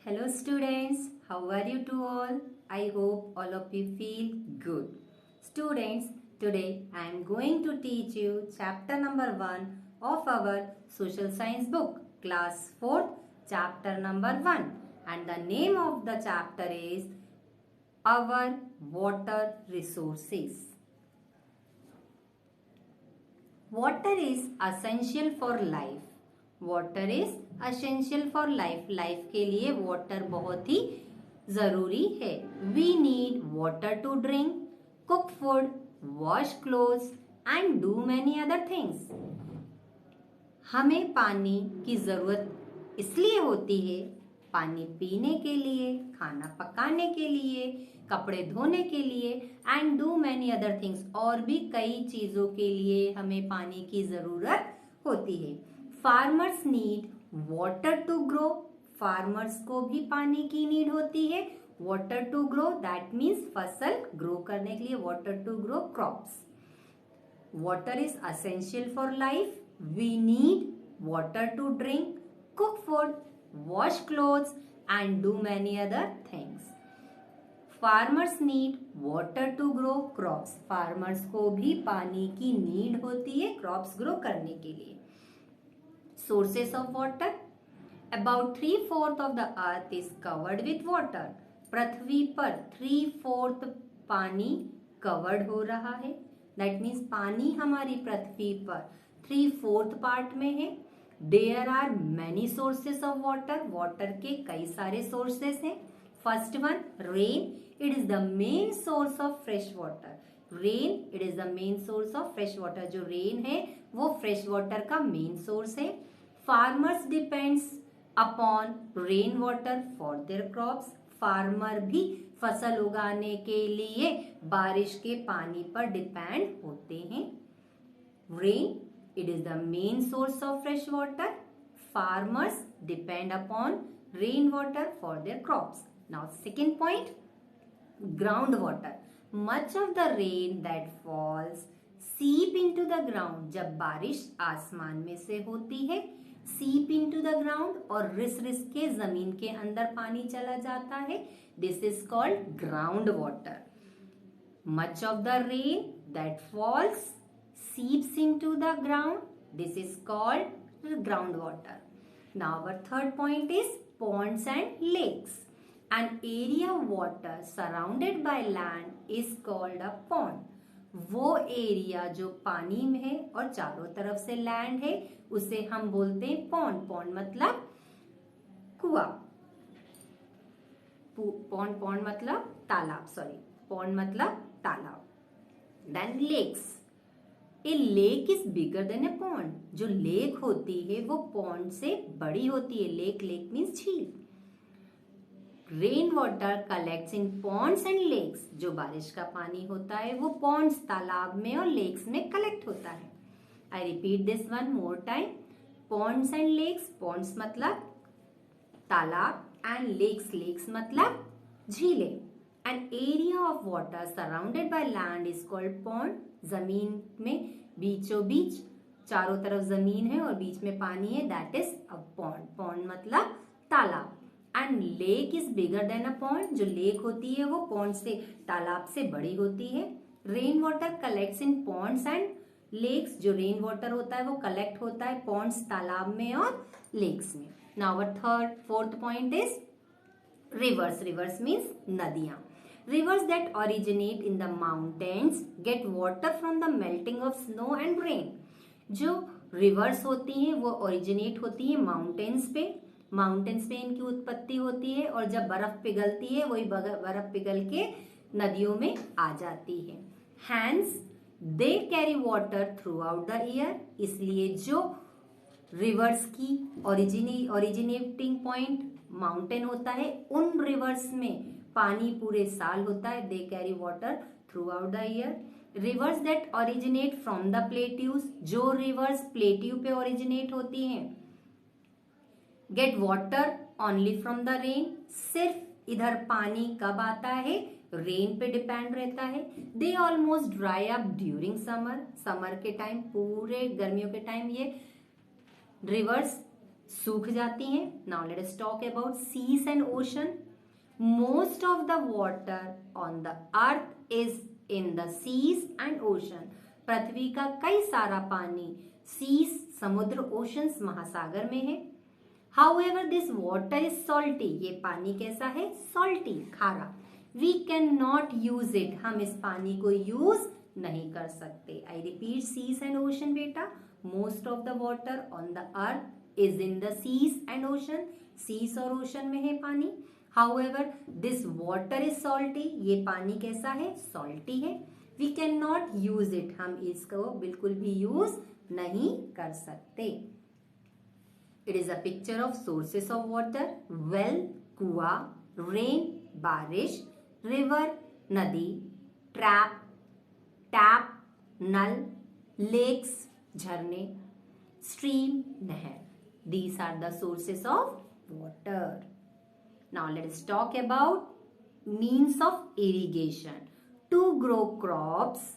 Hello students, how are you to all? I hope all of you feel good. Students, today I am going to teach you chapter number 1 of our social science book, class 4, chapter number 1, and the name of the chapter is Our Water Resources. Water is essential for life. Water is essential for life. Life के लिए water बहुत ही जरूरी है. We need water to drink, cook food, wash clothes and do many other things. हमें पानी की जरूरत इसलिए होती है पानी पीने के लिए, खाना पकाने के लिए, कपड़े धोने के लिए and do many other things. और भी कई चीजों के लिए हमें पानी की जरूरत होती है. Farmers need water to grow. Farmers को भी पानी की नीड होती है. Water to grow that means फसल ग्रो करने के लिए. Water to grow crops. Water is essential for life. We need water to drink, cook food, wash clothes and do many other things. Farmers need water to grow crops. Farmers को भी पानी की need होती है crops grow करने के लिए. Sources of water. About 3/4 of the earth is covered with water. पृथ्वी पर 3/4 पानी कवर्ड हो रहा है. That means पानी हमारी पृथ्वी पर 3/4 पार्ट में है. There are many sources of water. Water के कई सारे sources हैं. First one, rain. It is the main source of fresh water. Rain, it is the main source of fresh water. जो rain है वो fresh water का main source है. Farmers depends upon rain water for their crops. Farmer भी फसल उगाने के लिए बारिश के पानी पर डिपेंड होते हैं. Rain, it is the main source of fresh water. Farmers depend upon rain water for their crops. Now second point, groundwater. Much of the rain that falls seep into the ground. जब बारिश आसमान में से होती है, seep into the ground और रिस रिस के जमीन के अंदर पानी चला जाता है. This is called groundwater. Much of the rain that falls seeps into the ground. This is called groundwater. Now our third point is ponds and lakes. An area of water surrounded by land is called a pond. वो area जो पानी में है और चारों तरफ से land है उसे हम बोलते हैं पॉन्ड. पॉन्ड मतलब कुआं. पॉन्ड मतलब तालाब. सॉरी, पॉन्ड मतलब तालाब. Then lakes. A lake is bigger than a pond. जो लेक होती है वो पॉन्ड से बड़ी होती है. लेक मीन्स झील. Rain water collects in ponds and lakes. जो बारिश का पानी होता है वो पॉन्ड्स तालाब में और लेक्स में कलेक्ट होता है. I repeat this one more time. Ponds and lakes. Ponds मतलब तालाब एंड लेक्स मतलब झीलें. An area of water surrounded by land is called pond. जमीन में बीचों बीच चारों तरफ जमीन है और बीच में पानी है, that is a pond. Pond मतलब तालाब. And lake is bigger then a pond. जो लेक होती है वो पॉन्ड से तालाब से बड़ी होती है. Rain water collects in ponds and lakes. जो रेन वाटर होता है वो कलेक्ट होता है पॉन्ड्स तालाब में और लेक्स में. Now our fourth point is rivers. Rivers means नदियां. Rivers that originate in the mountains get water from the melting of snow and rain. जो रिवर्स होती हैं वो ओरिजिनेट होती हैं माउंटेन्स पे. माउंटेन्स पे इनकी उत्पत्ति होती है और जब बर्फ पिघलती है वही बर्फ पिघल के नदियों में आ जाती है. Hence they carry water throughout the year. इसलिए जो रिवर्स की ओरिजिनेटिंग पॉइंट माउंटेन होता है उन रिवर्स में पानी पूरे साल होता है. They carry water through out the year. Reverse that originate from the plateaus. जो रिवर्स प्लेट्यू पे ओरिजिनेट होती हैं get water only from the rain. सिर्फ इधर पानी कब आता है, रेन पे डिपेंड रहता है. They almost dry up during summer. Summer के टाइम, पूरे गर्मियों के टाइम ये रिवर्स सूख जाती हैं। Now let us talk about seas and ocean. Most of the water on the earth is in the seas and ocean. पृथ्वी का कई सारा पानी सीज समुद्र, ओशंस महासागर में है। However, this water is salty. ये पानी कैसा है? Salty, खारा। We cannot use it. हम इस पानी को यूज नहीं कर सकते। I repeat, seas and ocean बेटा। Most of the water on the earth is in the seas and ocean. Seas और ocean में है पानी। However, this water is salty. ये पानी कैसा है? Salty है। We cannot use it. हम इसको बिल्कुल भी यूज नहीं कर सकते। It is a picture of sources of water: well, कुआ, rain, बारिश, river, नदी, tap, नल, lakes, झरने, stream, नहर. These are the sources of water. Now let us talk about means of irrigation. To grow crops,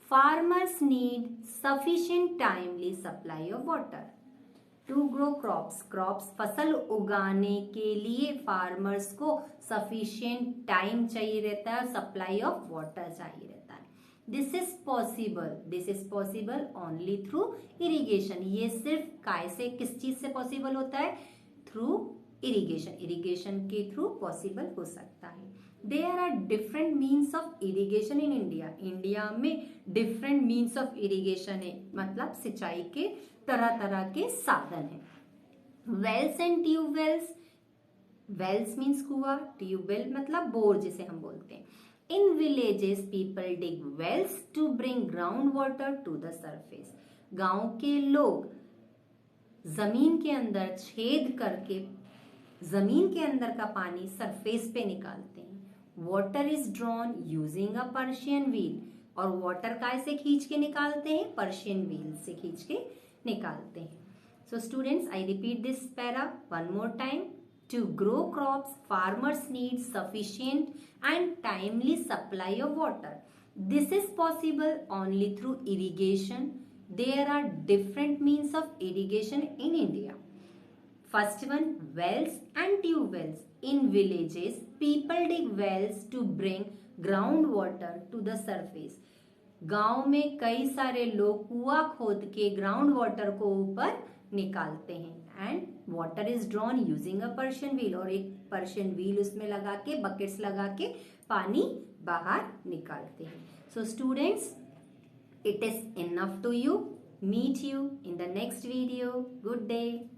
farmers need sufficient timely supply of water. To grow crops, crops फसल उगाने के लिए farmers को sufficient time चाहिए रहता है, supply of water चाहिए रहता है। This is possible only through irrigation. ये सिर्फ काय से, किस चीज से पॉसिबल होता है? Through irrigation. इरिगेशन के थ्रू पॉसिबल हो सकता है। There are different means of irrigation in India. India में डिफरेंट मीन्स ऑफ इरिगेशन है, मतलब सिंचाई के तरह तरह के साधन हैं। Wells and tubewells. Wells means कुआ, ट्यूबवेल मतलब बोर जिसे हम बोलते हैं। In villages people dig wells to bring ground water to the surface. गांव के लोग जमीन के अंदर छेद करके जमीन के अंदर का पानी सरफेस पे निकालते हैं। Water is drawn using a Persian wheel. और वाटर काय से खींच के निकालते हैं? पर्शियन व्हील से खींच के निकालते हैं। So students, I repeat this para one more time. To grow crops, farmers need sufficient and timely supply of water. This is possible only through irrigation. There are different means of irrigation in India. First one, wells and tube wells. In villages, people dig wells to bring groundwater to the surface. गांव में कई सारे लोग कुआं खोद के ground water को ऊपर निकालते हैं। And water is drawn using a Persian wheel. और एक पर्शियन व्हील उसमें लगा के, बकेट्स लगा के पानी बाहर निकालते हैं। So students, it is enough to you. Meet you in the next video. Good day.